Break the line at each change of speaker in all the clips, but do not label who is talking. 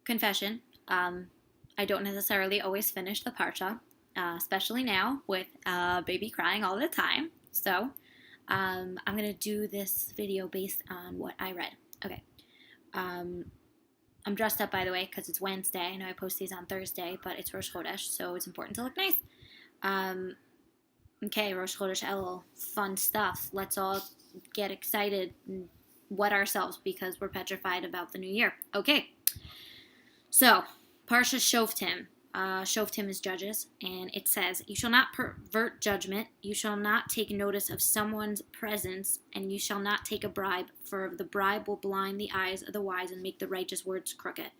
confession. I don't necessarily always finish the parsha, especially now with baby crying all the time. So I'm going to do this video based on what I read. Okay. I'm dressed up, by the way, because it's Wednesday. I know I post these on Thursday, but it's Rosh Chodesh, so it's important to look nice. Okay, Rosh Chodesh Elul, fun stuff. Let's all get excited and wet ourselves because we're petrified about the new year. Okay, so Parsha Shoftim. Shoftim is judges, and it says, "You shall not pervert judgment. You shall not take notice of someone's presence, and you shall not take a bribe, for the bribe will blind the eyes of the wise and make the righteous words crooked."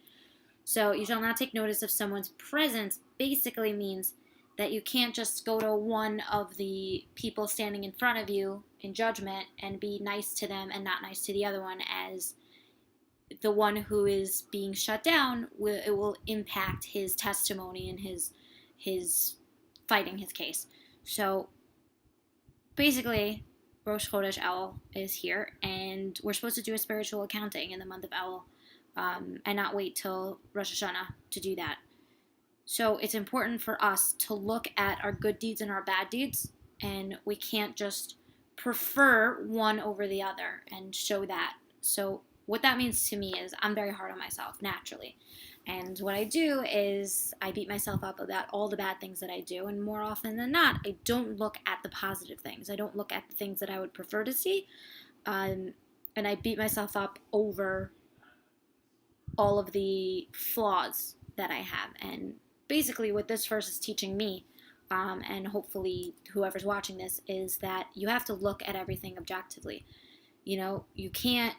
So you shall not take notice of someone's presence basically means that you can't just go to one of the people standing in front of you in judgment and be nice to them and not nice to the other one, as the one who is being shut down, it will impact his testimony and his fighting his case. So basically, Rosh Chodesh Elul is here, and we're supposed to do a spiritual accounting in the month of Elul, and not wait till Rosh Hashanah to do that. So it's important for us to look at our good deeds and our bad deeds, and we can't just prefer one over the other and show that. So what that means to me is I'm very hard on myself, naturally. And what I do is I beat myself up about all the bad things that I do, and more often than not, I don't look at the positive things. I don't look at the things that I would prefer to see, and I beat myself up over all of the flaws that I have. And basically what this verse is teaching me, and hopefully whoever's watching this, is that you have to look at everything objectively. You know, you can't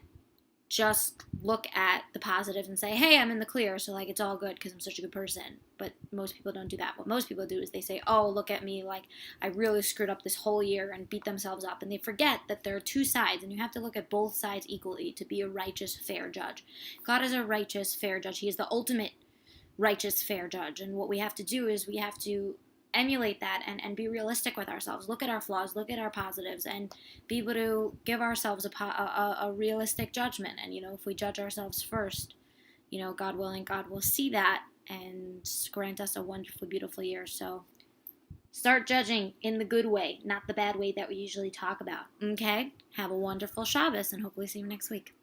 just look at the positive and say, hey, I'm in the clear, so like it's all good because I'm such a good person. But most people don't do that. What most people do is they say, oh, look at me, like I really screwed up this whole year, and beat themselves up. And they forget that there are two sides, and you have to look at both sides equally to be a righteous, fair judge. God is a righteous, fair judge. He is the ultimate righteous, fair judge. And what we have to do is we have to emulate that and be realistic with ourselves. Look at our flaws, look at our positives, and be able to give ourselves a realistic judgment. And, you know, if we judge ourselves first, you know, God willing, God will see that and grant us a wonderful, beautiful year. So start judging in the good way, not the bad way that we usually talk about. Okay? Have a wonderful Shabbos, and hopefully see you next week.